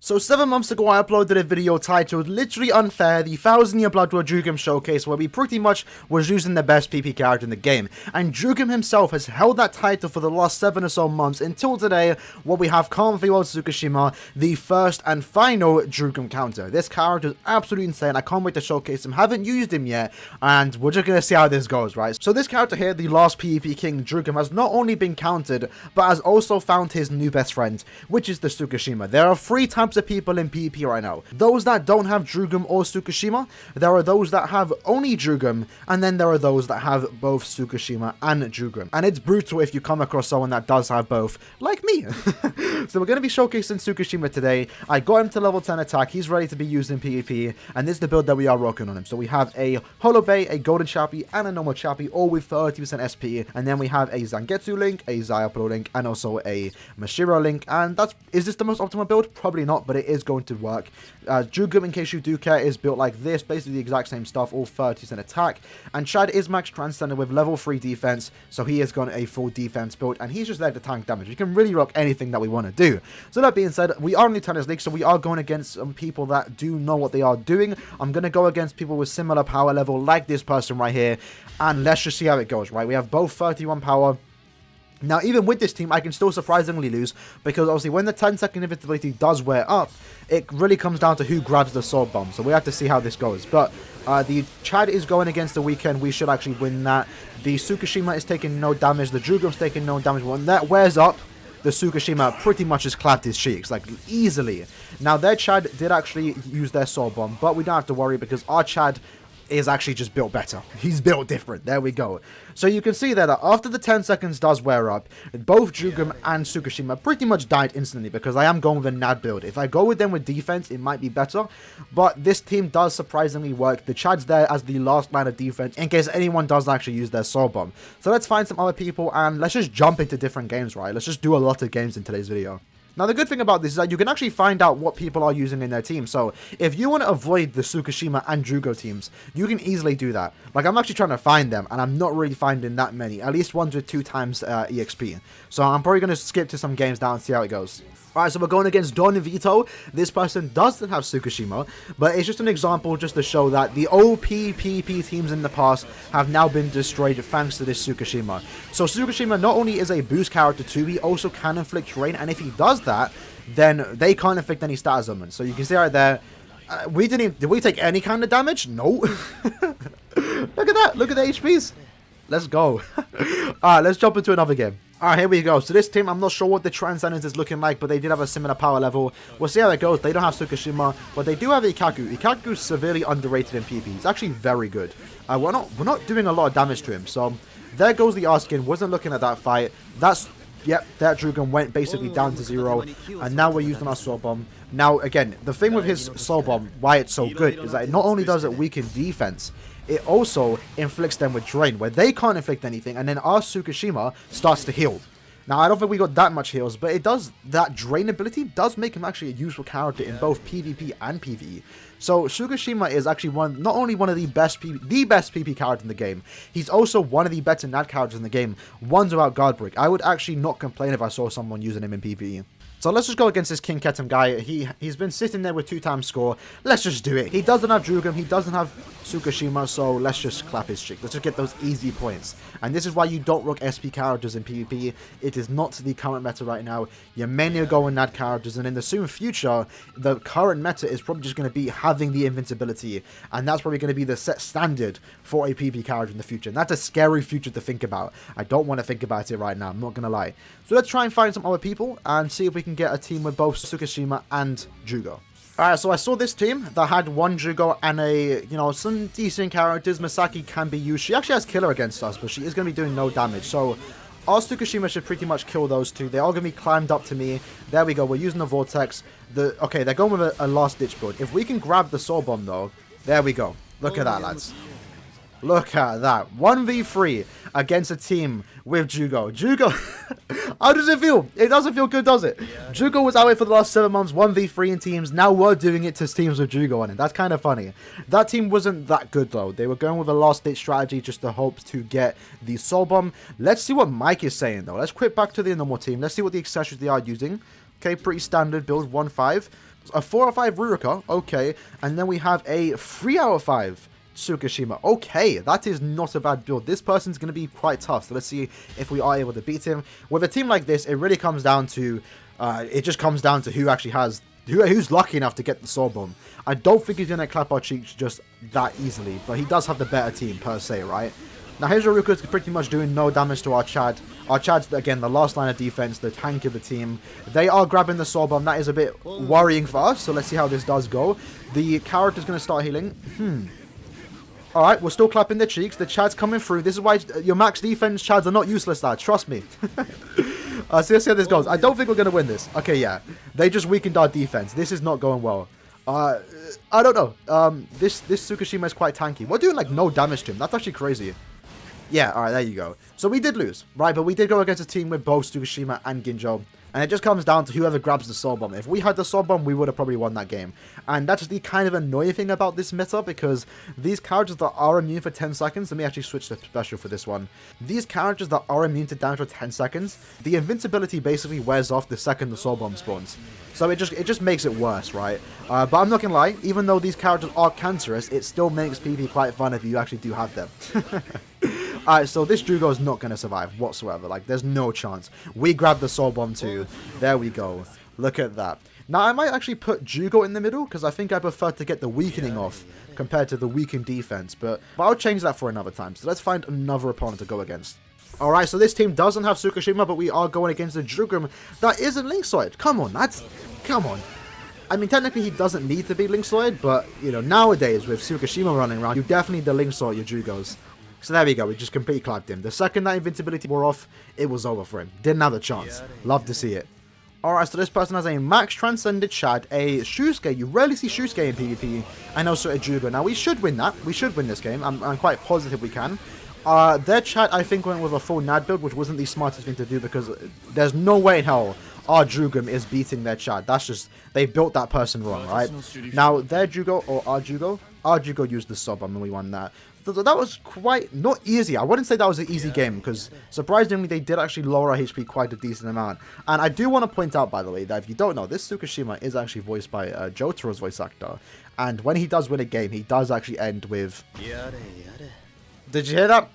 So 7 months ago I uploaded a video titled Literally Unfair, the 1000-year Blood War Drugum showcase, where we pretty much was using the best PP character in the game. And Drugum himself has held that title for the last 7 or so months until today, where we have Currently World Tsukishima, the first and final Drugum counter. This character is absolutely insane. I can't wait to showcase him. Haven't used him yet, and we're just going to see how this goes, right? So this character here, the last PvP king Drugum, has not only been countered, but has also found his new best friend, which is the Tsukishima. There are 3 types of people in PvP right now. Those that don't have Drugum or Tsukishima, there are those that have only Drugum, and then there are those that have both Tsukishima and Drugum. And it's brutal if you come across someone that does have both, like me. So we're going to be showcasing Tsukishima today. I got him to level 10 attack. He's ready to be used in PvP, and this is the build that we are rocking on him. So we have a Holo Bay, a Golden Chappie, and a normal Chappie, all with 30% SP, and then we have a Zangetsu link, a Zayapro link, and also a Mashiro link. And is this the most optimal build? Probably not, but it is going to work. Drugum, in case you do care, is built like this, basically the exact same stuff, all 30% attack. And Chad is max transcended with level 3 defense, so he has got a full defense build, and he's just there to tank damage. We can really rock anything that we want to do. So that being said, we are in the Tennis League, so we are going against some people that do know what they are doing. I'm going to go against people with similar power level, like this person right here, and let's just see how it goes, right? We have both 31 power. Now, even with this team, I can still surprisingly lose, because obviously when the 10-second invincibility does wear up, it really comes down to who grabs the sword bomb. So we have to see how this goes. But the Chad is going against the weekend. We should actually win that. The Tsukishima is taking no damage. The Drugum's taking no damage. When that wears up, the Tsukishima pretty much just clapped his cheeks, like, easily. Now, their Chad did actually use their sword bomb, but we don't have to worry, because our Chad is actually just built better. He's built different. There we go. So you can see there that after the 10 seconds does wear up, both Drugum and Tsukishima pretty much died instantly, because I am going with a NAD build. If I go with them with defense, it might be better, but this team does surprisingly work. The Chad's there as the last line of defense in case anyone does actually use their soul bomb. So let's find some other people, and let's just jump into different games, right? Let's just do a lot of games in today's video. Now, the good thing about this is that you can actually find out what people are using in their team. So, if you want to avoid the Tsukishima and Drugo teams, you can easily do that. Like, I'm actually trying to find them, and I'm not really finding that many. At least ones with 2 times EXP. So, I'm probably going to skip to some games now and see how it goes. Alright, so we're going against Don Vito. This person doesn't have Tsukishima, but it's just an example just to show that the OP PvP teams in the past have now been destroyed thanks to this Tsukishima. So Tsukishima not only is a boost character too, he also can inflict rain, and if he does that, then they can't inflict any status ailments. So you can see right there, did we take any kind of damage? No. Look at that, look at the HPs. Let's go. Alright, let's jump into another game. Alright, here we go. So this team, I'm not sure what the Transcendence is looking like, but they did have a similar power level. We'll see how it goes. They don't have Tsukishima, but they do have Ikaku. Ikaku is severely underrated in PvP. He's actually very good. We're not doing a lot of damage to him. So there goes the Arskin. Wasn't looking at that fight. Yep, that Drugum went basically down to 0, and now we're using our Soul Bomb. Now, again, the thing with his Soul Bomb, why it's so good, is that it not only does it weaken defense, it also inflicts them with Drain, where they can't inflict anything, and then our Tsukishima starts to heal. Now, I don't think we got that much heals, but it does, that Drain ability does make him actually a useful character in both PvP and PvE. So, Tsukishima is actually not only one of the best PvP character in the game, he's also one of the better NAD characters in the game, one's without guard break. I would actually not complain if I saw someone using him in PvE. So let's just go against this King Ketum guy. He's been sitting there with 2 times score. Let's just do it. He doesn't have Drugum. He doesn't have Tsukishima. So let's just clap his cheek. Let's just get those easy points. And this is why you don't rock SP characters in PvP. It is not the current meta right now. You're mainly going NAD characters. And in the soon future, the current meta is probably just going to be having the invincibility. And that's probably going to be the set standard for a PvP character in the future. And that's a scary future to think about. I don't want to think about it right now. I'm not going to lie. So let's try and find some other people and see if we can get a team with both Tsukishima and Drugo. Alright, so I saw this team that had 1 Drugo and some decent characters. Misaki can be used. She actually has killer against us, but she is going to be doing no damage. So our Tsukishima should pretty much kill those 2. They are going to be climbed up to me. There we go. We're using the Vortex. Okay, they're going with a last ditch build. If we can grab the Soul Bomb though, there we go. Look at that, lads. Look at that. 1v3 against a team with Drugo. Drugo, how does it feel? It doesn't feel good, does it? Drugo was out here for the last 7 months, 1v3 in teams. Now we're doing it to teams with Drugo on it. That's kind of funny. That team wasn't that good, though. They were going with a last-ditch strategy just to hope to get the Soul Bomb. Let's see what Mike is saying, though. Let's quit back to the normal team. Let's see what the accessories they are using. Okay, pretty standard build, 1-5. A 4 out of 5 Ruruka, okay. And then we have a 3 out of 5 Tsukishima. Okay, that is not a bad build. This person's going to be quite tough, so let's see if we are able to beat him. With a team like this, it really comes down to, who actually has, who's lucky enough to get the Soul Bomb. I don't think he's going to clap our cheeks just that easily, but he does have the better team per se, right? Now his Ruruka's pretty much doing no damage to our Chad. Our Chad's, again, the last line of defense, the tank of the team. They are grabbing the Soul Bomb. That is a bit worrying for us, so let's see how this does go. The character's going to start healing. Alright, we're still clapping their cheeks. The Chad's coming through. This is why your max defense Chads are not useless, lads. Trust me. So let's see how this goes. I don't think we're going to win this. Okay, yeah. They just weakened our defense. This is not going well. I don't know. This Tsukishima is quite tanky. We're doing, like, no damage to him. That's actually crazy. Yeah, alright, there you go. So we did lose, right? But we did go against a team with both Tsukishima and Ginjo. And it just comes down to whoever grabs the Soul Bomb. If we had the Soul Bomb, we would have probably won that game. And that's the kind of annoying thing about this meta, because these characters that are immune for 10 seconds, let me actually switch to special for this one. These characters that are immune to damage for 10 seconds, the invincibility basically wears off the second the Soul Bomb spawns. So it just makes it worse, right? But I'm not gonna lie, even though these characters are cancerous, it still makes PvP quite fun if you actually do have them. Alright, so this Jugo is not going to survive whatsoever. Like, there's no chance. We grab the Soul Bomb too. There we go. Look at that. Now, I might actually put Jugo in the middle, because I think I prefer to get the weakening off compared to the weakened defense. But I'll change that for another time. So let's find another opponent to go against. Alright, so this team doesn't have Tsukishima, but we are going against the Jugum that isn't Linksoid. Come on, lads. Come on. I mean, technically he doesn't need to be Linksoid, but, you know, nowadays with Tsukishima running around, you definitely need the Linksoid your Jugos. So there we go, we just completely clapped him. The second that invincibility wore off, it was over for him. Didn't have a chance. Love to see it. Alright, so this person has a Max Transcended Chad, a Shusuke. You rarely see Shusuke in PvP, and also a Jugo. Now, we should win that. We should win this game. I'm quite positive we can. Their Chad, I think, went with a full Nad build, which wasn't the smartest thing to do, because there's no way in hell our Jugum is beating their Chad. That's just, they built that person wrong, right? Now, their Jugo, or our Jugo used the Soul Bomb, and we won that. So that was quite, not easy. I wouldn't say that was an easy game, because surprisingly they did actually lower our HP quite a decent amount. And I do want to point out, by the way, that if you don't know, this Tsukishima is actually voiced by Jotaro's voice actor. And when he does win a game, he does actually end with... Did you hear that?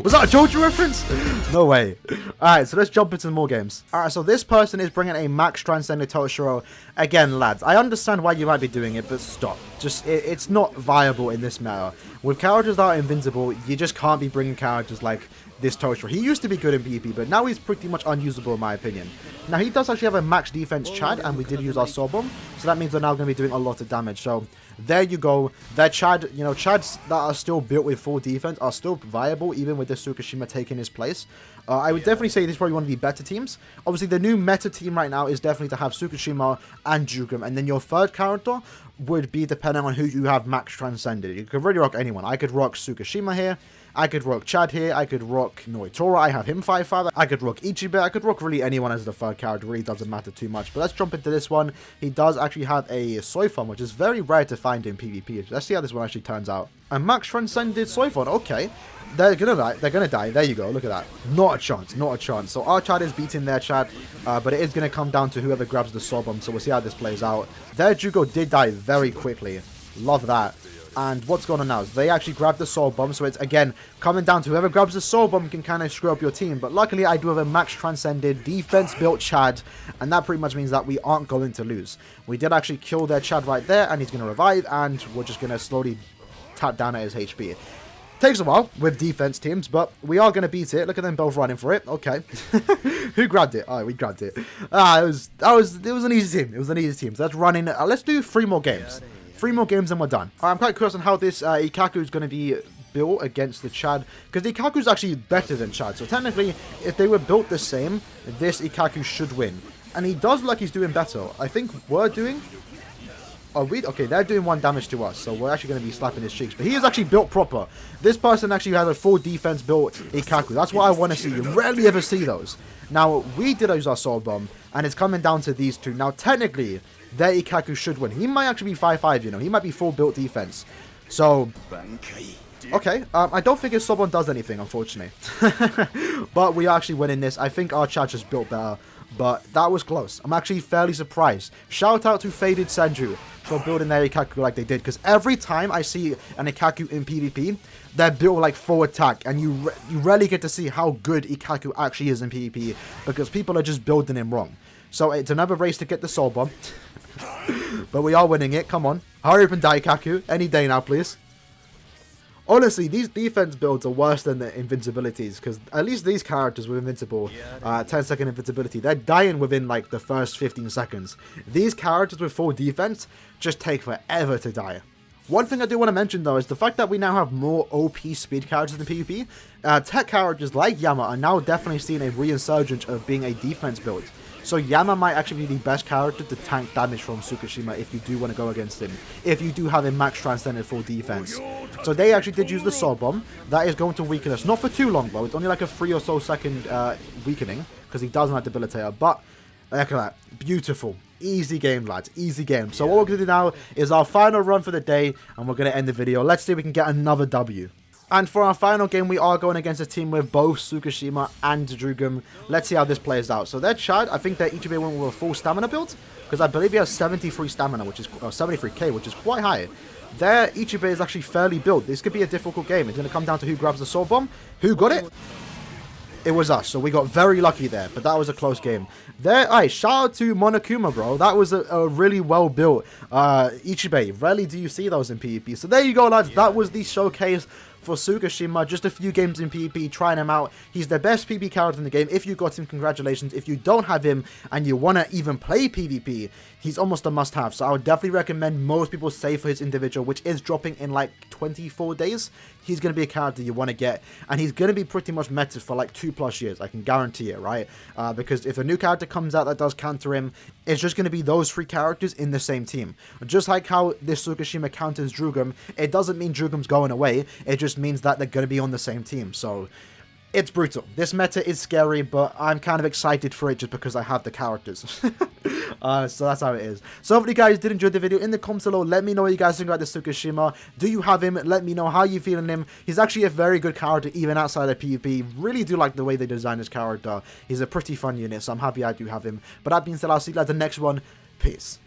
Was that a Jotaro reference? No way. Alright, so let's jump into more games. Alright, so this person is bringing a Max Transcended Toshiro. Again, lads, I understand why you might be doing it, but stop. Just, it's not viable in this meta. With characters that are invincible, you just can't be bringing characters like this Toshiro. He used to be good in PvP, but now he's pretty much unusable in my opinion. Now, he does actually have a max defense Chad, and we did use our Soul Bomb, so that means we're now going to be doing a lot of damage. So, there you go. Their Chad, you know, Chads that are still built with full defense are still viable, even with the Tsukishima taking his place. I would definitely say this is probably one of the better teams. Obviously, the new meta team right now is definitely to have Tsukishima and Jugum, and then your third character would be depending on who you have max transcended. You could really rock anyone. I could rock Tsukishima here. I could rock Chad here. I could rock Noitora. I have him 5-5. I could rock Ichibe. I could rock really anyone as the third character. It really doesn't matter too much. But let's jump into this one. He does actually have a Soifon, which is very rare to find in PvP. Let's see how this one actually turns out. A max transcended Soifon. Okay. They're gonna die. They're gonna die. There you go. Look at that. Not a chance. Not a chance. So our Chad is beating their Chad, but it is gonna come down to whoever grabs the Soul Bomb. So we'll see how this plays out. Their Jugo did die very quickly. Love that. And what's going on now is they actually grabbed the Soul Bomb. So it's again coming down to whoever grabs the Soul Bomb can kind of screw up your team. But luckily I do have a max transcended defense built Chad, and that pretty much means that we aren't going to lose. We did actually kill their Chad right there, and he's gonna revive, and we're just gonna slowly tap down at his HP. Takes a while with defense teams, but we are going to beat it. Look at them both running for it. Okay. Who grabbed it? Oh, we grabbed it. It was an easy team. It was an easy team. So let's run in. Let's do 3 more games. 3 more games and we're done. I'm quite curious on how this Ikaku is going to be built against the Chad, because the Ikaku is actually better than Chad. So technically, if they were built the same, this Ikaku should win. And he does look like he's doing better. I think we're doing... Are we? Okay, they're doing 1 damage to us, so we're actually going to be slapping his cheeks. But he is actually built proper. This person actually has a full defense built Ikaku. That's what I want to see. You rarely ever see those. Now, we did use our Soul Bomb, and it's coming down to these two. Now, technically, their Ikaku should win. He might actually be 5-5, you know. He might be full built defense. So, okay. I don't think his Soul Bomb does anything, unfortunately. But we are actually winning this. I think our Chad just built better. but that was close. I'm actually fairly surprised. Shout out to Faded Senju for building their Ikaku like they did, because every time I see an Ikaku in PvP, they're built like full attack, and you rarely get to see how good Ikaku actually is in PvP, because people are just building him wrong. So it's another race to get the Soul Bomb, but we are winning it. Come on, hurry up and die, Ikaku, any day now, please. Honestly, these defense builds are worse than the invincibilities, because at least these characters with invincible, 10-second invincibility, they're dying within like the first 15 seconds. These characters with full defense just take forever to die. One thing I do want to mention though is the fact that we now have more OP speed characters in PvP. Tech characters like Yama are now definitely seeing a reinsurgence of being a defense build. So Yama might actually be the best character to tank damage from Tsukishima if you do want to go against him. If you do have a max transcended full defense. So they actually did use the Soul Bomb. That is going to weaken us. Not for too long though. It's only like a 3 or so second weakening. Because he doesn't have Debilitator. But look at that. Beautiful. Easy game, lads. Easy game. So what we're going to do now is our final run for the day. And we're going to end the video. Let's see if we can get another W. And for our final game, we are going against a team with both Tsukishima and Drugum. Let's see how this plays out. So their Chad, I think their Ichibe went with a full stamina build, because I believe he has 73 stamina, which is 73k, which is quite high. Their Ichibe is actually fairly built. This could be a difficult game. It's going to come down to who grabs the Soul Bomb. Who got it? It was us, so we got very lucky there, but that was a close game. There, shout out to Monokuma, bro. That was a really well built Ichibe. Rarely do you see those in PvP. So there you go, lads. That was the showcase for Tsukishima. Just a few games in PvP, trying him out. He's the best PvP character in the game. If you got him, congratulations. If you don't have him and you want to even play PvP, he's almost a must-have. So I would definitely recommend most people save for his individual, which is dropping in like 24 days. He's going to be a character you want to get, and he's going to be pretty much meta for like 2+ years. I can guarantee it, right? Because if a new character comes out that does counter him, it's just going to be those 3 characters in the same team. Just like how this Tsukishima counters Drugum, it doesn't mean Drugum's going away. It just means that they're going to be on the same team. So it's brutal. This meta is scary, but I'm kind of excited for it just because I have the characters. So that's how it is. So hopefully you guys did enjoy the video. In the comments below, let me know what you guys think about the Tsukishima. Do you have him? Let me know how you feeling him. He's actually a very good character even outside of PvP. Really do like the way they designed his character. He's a pretty fun unit, so I'm happy I do have him. But that being said, I'll see you guys in the next one. Peace.